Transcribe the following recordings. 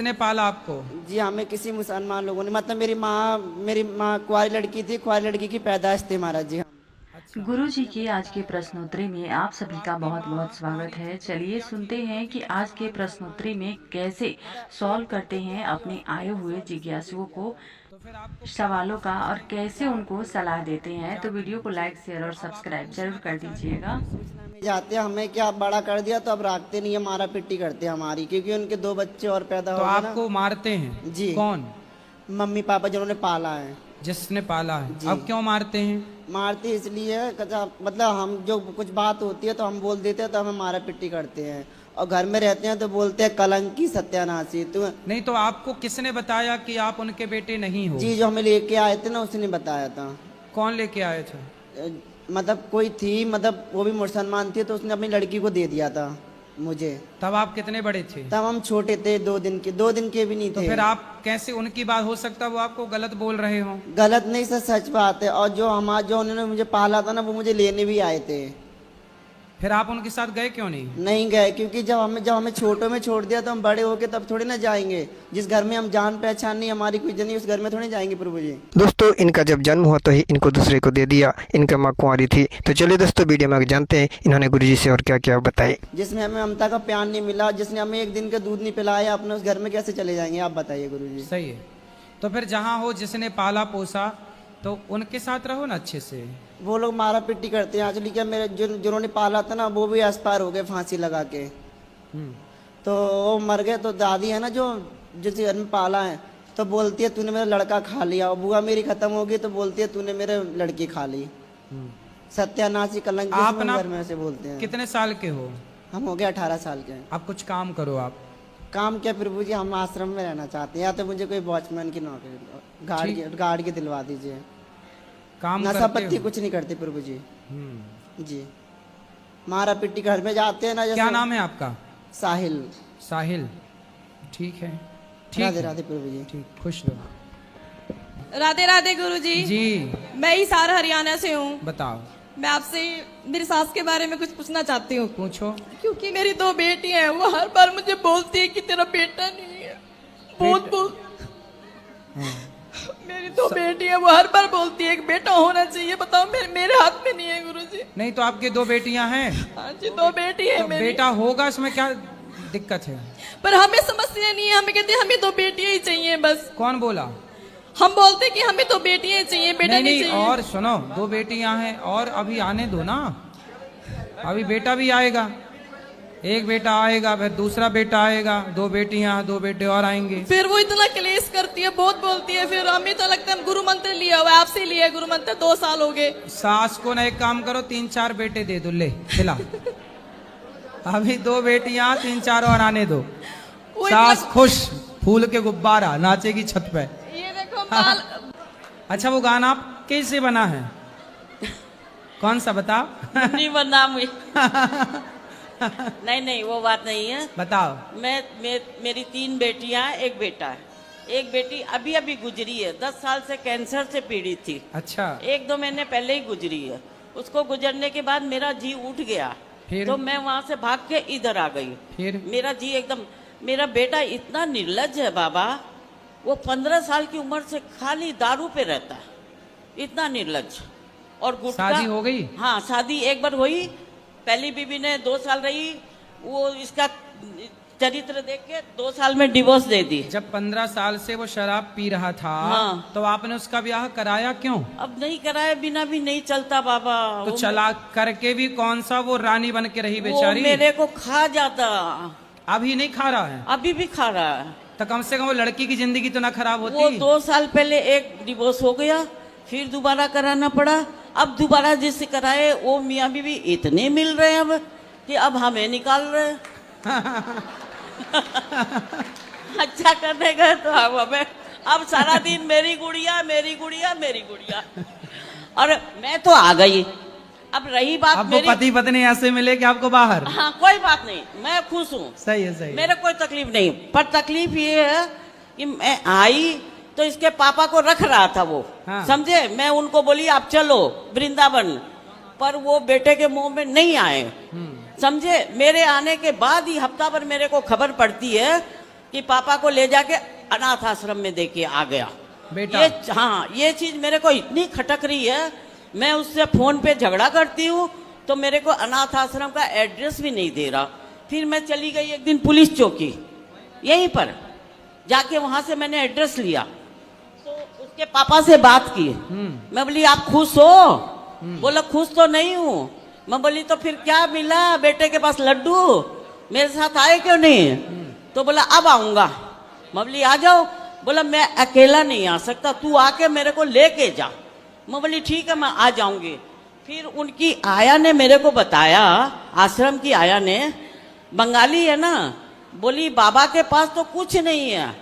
किसने पाला आपको? जी हमें किसी मुसलमान लोगों ने, मतलब मेरी माँ कुंवारी लड़की थी, कुंवारी लड़की की पैदाइश थी महाराज जी। गुरुजी की आज के प्रश्नोत्तरी में आप सभी का बहुत बहुत स्वागत है। चलिए सुनते हैं कि आज के प्रश्नोत्तरी में कैसे सॉल्व करते हैं अपने आए हुए जिज्ञासुओं को सवालों का और कैसे उनको सलाह देते हैं। तो वीडियो को लाइक शेयर और सब्सक्राइब जरूर कर दीजिएगा। जाते हैं हमें क्या बड़ा कर दिया तो अब रखते नहीं है, मारा पिट्टी करते हैं हमारी, क्योंकि उनके 2 बच्चे और पैदा तो हो गए आपको मारते हैं? जी। कौन? मम्मी पापा जिन्होंने पाला है। जिसने पाला है। अब क्यों मारते हैं? मारते इसलिए मतलब हम जो कुछ बात होती है तो हम बोल देते हैं तो हमें मारा पिट्टी करते हैं, और घर में रहते हैं तो बोलते हैं कलंकी सत्यानाशी। तो नहीं तो आपको किसने बताया कि आप उनके बेटे नहीं हो? जी जो हमें लेके आए थे ना उसने बताया था। कौन लेके आए थे? मतलब कोई थी, मतलब वो भी मुसलमान थी, तो उसने अपनी लड़की को दे दिया था मुझे। तब आप कितने बड़े थे? तब हम छोटे थे, 2 दिन के भी नहीं तो थे। फिर आप कैसे, उनकी बात हो सकता है वो आपको गलत बोल रहे हो? गलत नहीं सर, सच बात है। और जो उन्होंने मुझे पाला था ना वो मुझे लेने भी आए थे। फिर आप उनके साथ गए क्यों नहीं? नहीं गए, क्योंकि जब हमें छोटों में छोड़ दिया तो हम बड़े होके तब थोड़ी ना जाएंगे। जिस घर में हम जान पहचान नहीं, हमारी कोई जनी, उस घर में थोड़ी जाएंगे प्रभु जी। दोस्तों इनका जब जन्म हुआ तो ही इनको दूसरे को दे दिया, इनका माँ कुंवारी थी। तो चलिए दोस्तों वीडियो में आगे जानते हैं इन्होंने गुरुजी से और क्या क्या बताए। जिसमें हमें ममता का प्यार नहीं मिला, जिसने हमें 1 दिन का दूध नहीं पिलाया, अपने उस घर में कैसे चले जाएंगे आप बताइए गुरुजी। सही है। तो फिर जहाँ हो, जिसने पाला पोसा, तो उनके साथ रहो ना अच्छे से। वो लोग मारा पिट्टी करते हैं एक्चुअली। क्या मेरे जिन्होंने पाला था ना वो भी एक्सपायर हो गए फांसी लगा के। तो वो मर गए। तो दादी है ना जो जिस घर में पाला है, तो बोलती है तूने मेरा लड़का खा लिया। और बुआ मेरी खत्म होगी तो बोलती है तूने मेरे लड़की खा ली। सत्यानाशी कलंक आप ना घर में से बोलते हैं। कितने साल के हो? हम हो गए 18 साल के। आप कुछ काम करो। आप काम क्या प्रभु जी, हम आश्रम में रहना चाहते हैं, या तो मुझे कोई वॉचमैन की नौकरी गार्ड की दिलवा दीजिए। काम नशा करते पत्ती हो? कुछ नहीं करते प्रभु जी। जी मारा पिट्टी घर में जाते हैं ना। क्या नाम है आपका? साहिल। साहिल। ठीक है, ठीक राधे है। राधे प्रभु जी। ठीक, खुश रहो। राधे राधे गुरुजी। जी मैं हिसार हरियाणा से हूँ। बताओ। मैं आपसे मेरी सास के बारे में कुछ पूछना चाहती हूँ। पूछो। क्योंकि मेरी 2 बेटी हैं, वो हर बार मुझे बोलती है कि तेरा बेटा नहीं है। बहुत मेरी 2 बेटी है, वो हर बार बोलती है एक बेटा होना चाहिए। बताओ मेरे हाथ में नहीं है गुरुजी। नहीं तो आपकी 2 बेटियां हैं? हाँ जी 2 बेटी है तो मेरी। बेटा होगा, इसमें क्या दिक्कत है? पर हमें समस्या नहीं है, हमें कहते हैं हमें 2 बेटियां ही चाहिए बस। कौन बोला? हम बोलते कि हमें 2 बेटियां चाहिए, बेटा नहीं चाहिए। और सुनो, 2 बेटियां हैं और अभी आने दो ना, अभी बेटा भी आएगा। एक बेटा आएगा, फिर दूसरा बेटा आएगा, 2 बेटियां, 2 बेटे और आएंगे। फिर वो इतना क्लेश करती है, बहुत बोलती है। फिर हमें तो लगता है हम गुरु मंत्र लिया हुआ है, आपसे लिया है गुरु मंत्र, 2 साल हो गए। सास को ना एक काम करो, 3-4 बेटे दे दो, ले खिला। अभी 2 बेटियां, 3-4 और आने दो। सास खुश, फूल के गुब्बारा नाचेगी छत पे। ये देखो माल। अच्छा वो गाना आप कैसे बना है? कौन सा बताओ? नहीं बना नहीं वो बात नहीं है। बताओ। मेरी 3 बेटियां, 1 बेटा है। एक बेटी अभी अभी गुजरी है, 10 साल से कैंसर से पीड़ित थी। अच्छा। 1-2 महीने पहले ही गुजरी है। उसको गुजरने के बाद मेरा जी उठ गया। फिर? तो मैं वहां से भाग के इधर आ गई। फिर? मेरा जी एकदम, मेरा बेटा इतना निर्लज है बाबा, वो 15 साल की उम्र से खाली दारू पे रहता है, इतना निर्लज। और गुटखा। शादी हो गई? हाँ शादी एक बार हुई, पहली बीवी ने 2 साल रही, वो इसका चरित्र देख के 2 साल में डिवोर्स दे दी। जब 15 साल से वो शराब पी रहा था, हाँ। तो आपने उसका ब्याह कराया क्यों? अब नहीं कराए बिना भी नहीं चलता बाबा। तो चला करके भी कौन सा वो रानी बन के रही वो बेचारी? मेरे को खा जाता। अभी नहीं खा रहा है? अभी भी खा रहा है। तो कम से कम वो लड़की की जिंदगी तो ना खराब होती? वो 2 साल पहले एक डिवोर्स हो गया, फिर दोबारा कराना पड़ा। अब दोबारा जिससे कराए वो मियाँ बीवी इतने मिल रहे हैं अब कि अब हमें निकाल रहे अच्छा करने गए तो अब हमें, अब सारा दिन मेरी गुड़िया मेरी गुड़िया मेरी गुड़िया। और मैं तो आ गई। अब रही बात अब मेरी, वो पति पत्नी ऐसे मिले कि आपको बाहर? हाँ कोई बात नहीं, मैं खुश हूँ। सही है, सही है। मेरे कोई तकलीफ नहीं, पर तकलीफ ये है कि मैं आई तो इसके पापा को रख रहा था वो। हाँ। समझे, मैं उनको बोली आप चलो वृंदावन, पर वो बेटे के मुंह में नहीं आए। समझे, मेरे आने के बाद ही हफ्ता भर मेरे को खबर पड़ती है कि पापा को ले जाके अनाथ आश्रम में देके आ गया। बेटा। ये चीज मेरे को इतनी खटक रही है, मैं उससे फोन पे झगड़ा करती हूँ तो मेरे को अनाथ आश्रम का एड्रेस भी नहीं दे रहा। फिर मैं चली गई एक दिन पुलिस चौकी, यहीं पर जाके वहां से मैंने एड्रेस लिया, तो उसके पापा से बात की। मैं बोली आप खुश हो? बोला खुश तो नहीं हूँ। मैं बोली तो फिर क्या मिला बेटे के पास लड्डू, मेरे साथ आए क्यों नहीं? तो बोला अब आऊंगा। मैं बोली आ जाओ। बोला मैं अकेला नहीं आ सकता, तू आके मेरे को लेके जा। मैं बोली ठीक है मैं आ जाऊंगी। फिर उनकी आया ने मेरे को बताया, आश्रम की आया ने, बंगाली है ना, बोली बाबा के पास तो कुछ नहीं है,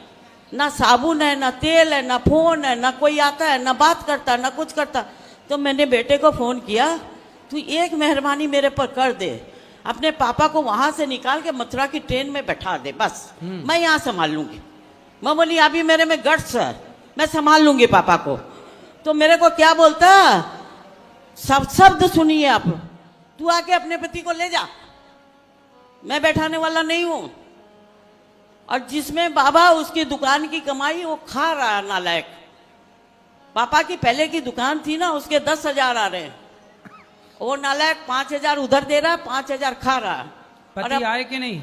ना साबुन है, ना तेल है, ना फोन है, ना कोई आता है, ना बात करता, ना कुछ करता। तो मैंने बेटे को फोन किया, तू एक मेहरबानी मेरे पर कर दे, अपने पापा को वहां से निकाल के मथुरा की ट्रेन में बैठा दे, बस मैं यहाँ संभाल लूंगी। मैं बोली अभी मेरे में गट्स है, मैं संभाल लूंगी पापा को। तो मेरे को क्या बोलता, सब शब्द सुनिए आप, तू आके अपने पति को ले जा, मैं बैठाने वाला नहीं हूं। और जिसमें बाबा उसकी दुकान की कमाई वो खा रहा नालायक। पापा की पहले की दुकान थी ना, उसके 10,000 आ रहे हैं, वो नालायक 5,000 उधर दे रहा है, 5,000 खा रहा है। पति आए कि नहीं?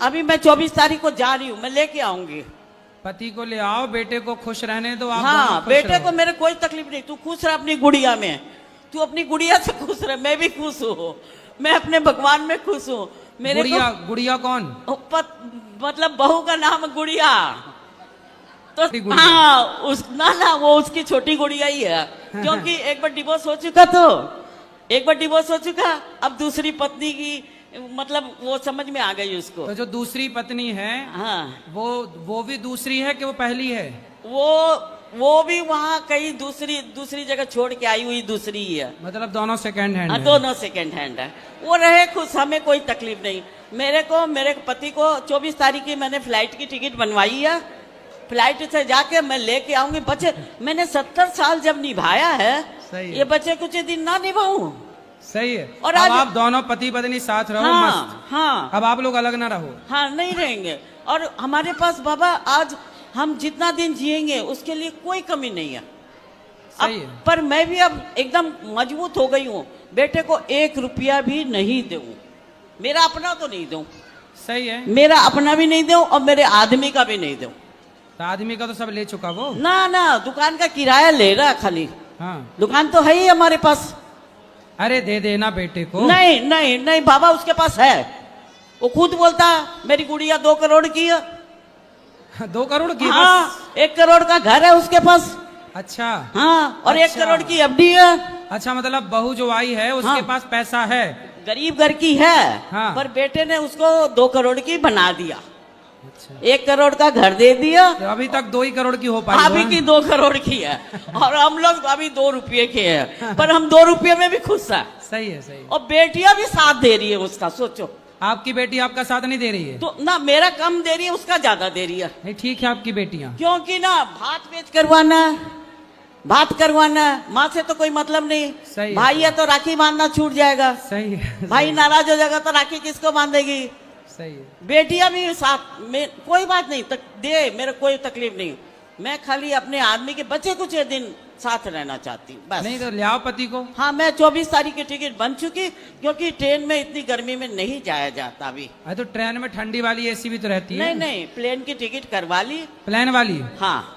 अभी मैं 24 तारीख को जा रही हूँ, मैं लेके आऊंगी। पति को ले आओ, बेटे को खुश रहने दो। आप हाँ दोनों खुश बेटे रहो। को मेरे कोई तकलीफ नहीं, तू खुश रह अपनी गुड़िया में, तू अपनी गुड़िया से खुश रह, मैं भी खुश हूँ, मैं अपने भगवान में खुश हूँ। मेरे गुड़िया, गुड़िया कौन? मतलब बहू का नाम गुड़िया, तो गुड़िया। हाँ ना वो उसकी छोटी गुड़िया ही है, क्योंकि एक बार डिवोर्स हो चुका, तो एक बार डिवोर्स हो चुका, अब दूसरी पत्नी की मतलब वो समझ में आ गई उसको। तो जो दूसरी पत्नी है, हाँ वो भी दूसरी है कि वो पहली है? वो भी वहाँ कहीं दूसरी जगह छोड़ के आई हुई दूसरी ही है। मतलब दोनों सेकंड हैंड हाँ है। दोनों सेकंड हैंड है, वो रहे खुश, हमें कोई तकलीफ नहीं। मेरे पति को 24 तारीख की मैंने फ्लाइट की टिकट बनवाई है, फ्लाइट से जाके मैं लेके आऊंगी। बच्चे मैंने 70 साल जब निभाया है, सही ये बच्चे कुछ दिन ना निभाऊं। सही है। और अब आज आप दोनों पति पत्नी साथ रहो, हाँ, मस्त। हाँ अब आप लोग अलग ना रहो। हाँ नहीं रहेंगे। और हमारे पास बाबा आज हम जितना दिन जिएंगे उसके लिए कोई कमी नहीं है। सही है। पर मैं भी अब एकदम मजबूत हो गई हूँ, बेटे को 1 रुपया भी नहीं दूं, मेरा अपना तो नहीं दूं, सही है। मेरा अपना भी नहीं दूं और मेरे आदमी का भी नहीं दूं। तो आदमी का तो सब ले चुका वो। ना दुकान का किराया ले रहा खाली, हाँ। दुकान तो है ही हमारे पास। अरे दे देना बेटे को। नहीं बाबा उसके पास है, वो खुद बोलता मेरी गुड़िया 2 करोड़ की है। 2 करोड़ की? हाँ 1 करोड़ का घर है उसके पास। अच्छा। हाँ और 1 अच्छा। करोड़ की एफडी है। अच्छा, मतलब बहू जो आई है उसके हाँ। पास पैसा है, गरीब घर की है। हाँ। पर बेटे ने उसको 2 करोड़ की बना दिया। अच्छा। 1 करोड़ का घर दे दिया, तो अभी तक 2 ही करोड़ की हो पाई। अभी की 2 करोड़ की है और हम लोग अभी 2 रुपये के हैं, पर हम 2 रुपये में भी खुश है। सही है, सही है। और बेटियां भी साथ दे रही है उसका, सोचो। आपकी बेटी आपका साथ नहीं दे रही है? तो ना मेरा कम दे रही है, उसका ज्यादा दे रही है। नहीं ठीक है आपकी बेटियां। क्योंकि ना भात बेच करवाना, बात करवाना, माँ से तो कोई मतलब नहीं। सही है, भाई है तो राखी बांधना छूट जाएगा, सही है। भाई नाराज हो जाएगा तो राखी किसको बांधेगी। सही है। बेटियां भी साथ में, कोई बात नहीं दे, मेरे कोई तकलीफ नहीं। मैं खाली अपने आदमी के बच्चे कुछ दिन साथ रहना चाहती हूँ बस। नहीं तो ले आओ पति को। हाँ मैं 24 तारीख की टिकट बन चुकी, क्योंकि ट्रेन में इतनी गर्मी में नहीं जाया जाता अभी। अरे तो ट्रेन में ठंडी वाली एसी भी तो रहती है। नहीं प्लेन की टिकट करवा ली। प्लेन वाली? हाँ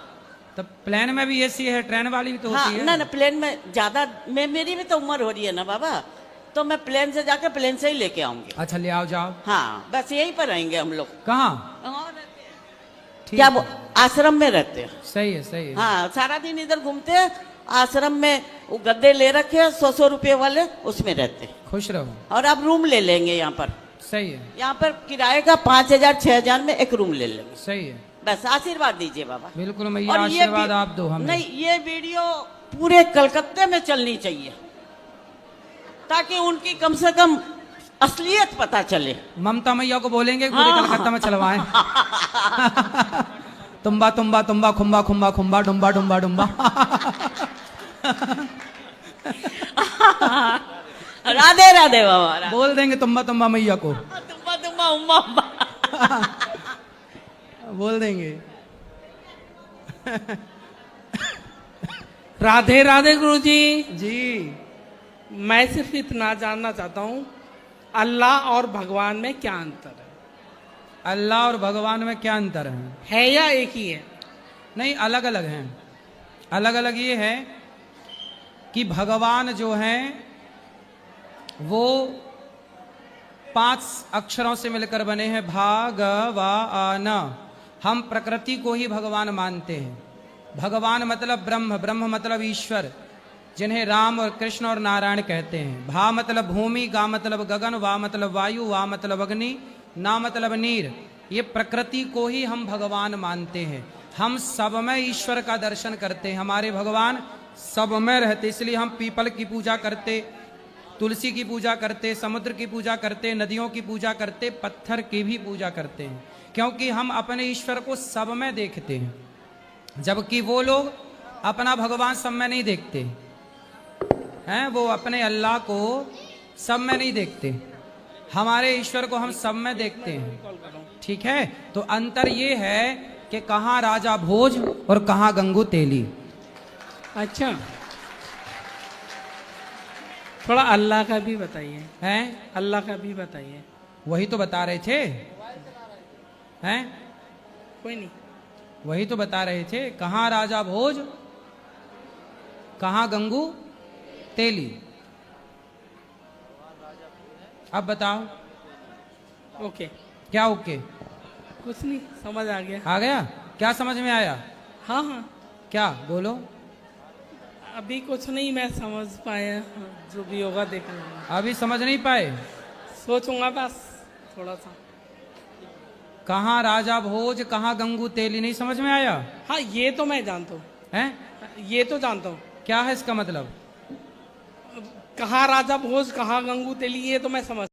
तो प्लेन में भी एसी है, ट्रेन वाली भी तो हाँ होती है। ना प्लेन में ज्यादा, मेरी भी तो उम्र हो रही है ना बाबा, तो मैं प्लेन से जाकर प्लेन से ही लेके आऊंगी। अच्छा ले आओ, जाओ। हाँ बस यहीं पर रहेंगे हम लोग। कहाँ? ठीक क्या है। आश्रम में रहते हैं। सही है, सही है। हाँ सारा दिन इधर घूमते हैं, आश्रम में वो गद्दे ले रखे हैं 100 रुपये वाले, उसमें रहते हैं। खुश रहो। और अब रूम ले लेंगे यहाँ पर। सही है, यहाँ पर किराए का 5,000 6,000 में एक रूम ले लेंगे। सही है। बस आशीर्वाद दीजिए बाबा। बिल्कुल मैया, और ये आशीर्वाद आप दो हमें। नहीं ये वीडियो पूरे कलकत्ते में चलनी चाहिए, ताकि उनकी कम से कम असलियत पता चले। ममता मैया को बोलेंगे पूरे हाँ। कलकत्ता में चलवाएं। तुम्बा तुम्बा तुम्बा खुम्बा खुम्बा खुम्बा डुम्बा डुम्बा डुम्बा। राधे राधे बाबा। बोल देंगे तुम्बा तुम्बा मैया को। तुम्बा तुम्बा उम्मा उम्मा। बोल देंगे। राधे राधे गुरुजी। जी। मैं सिर्फ इतना जानना चाहता हूँ, अल्लाह और भगवान में क्या अंतर है? अल्लाह और भगवान में क्या अंतर है या एक ही है? नहीं, अलग अलग हैं। अलग अलग ये है कि भगवान जो हैं वो 5 अक्षरों से मिलकर बने हैं, भागवान। हम प्रकृति को ही भगवान मानते हैं। भगवान मतलब ब्रह्म, ब्रह्म मतलब ईश्वर, जिन्हें राम और कृष्ण और नारायण कहते हैं। भा मतलब भूमि, गा मतलब गगन, वा मतलब वायु, वा मतलब अग्नि, ना मतलब नीर। ये प्रकृति को ही हम भगवान मानते हैं। हम सब में ईश्वर का दर्शन करते हैं। हमारे भगवान सब में रहते, इसलिए हम पीपल की पूजा करते, तुलसी की पूजा करते, समुद्र की पूजा करते, नदियों की पूजा करते, पत्थर की भी पूजा करते हैं, क्योंकि हम अपने ईश्वर को सब में देखते हैं, जबकि वो लोग अपना भगवान सब में नहीं देखते हैं। वो अपने अल्लाह को सब में नहीं देखते, हमारे ईश्वर को हम सब में देखते हैं। ठीक है, तो अंतर ये है कि कहाँ राजा भोज और कहाँ गंगू तेली। अच्छा, थोड़ा अल्लाह का भी बताइए। हैं? अल्लाह का भी बताइए। वही तो बता रहे थे। हैं? कोई नहीं, वही तो बता रहे थे, कहाँ राजा भोज, कहाँ गंगू तेली। अब बताओ। ओके। क्या ओके? कुछ नहीं, समझ आ गया। आ गया? क्या समझ में आया? हाँ हाँ, क्या बोलो? अभी कुछ नहीं मैं समझ पाया, जो भी होगा देखूंगा। अभी समझ नहीं पाए? सोचूंगा बस थोड़ा सा। कहाँ राजा भोज, कहाँ गंगू तेली, नहीं समझ में आया? हाँ, ये तो मैं जानता हूँ। हैं? ये तो जानता हूँ। क्या है इसका मतलब? कहाँ राजा भोज, कहाँ गंगू तेली, ये तो मैं समझ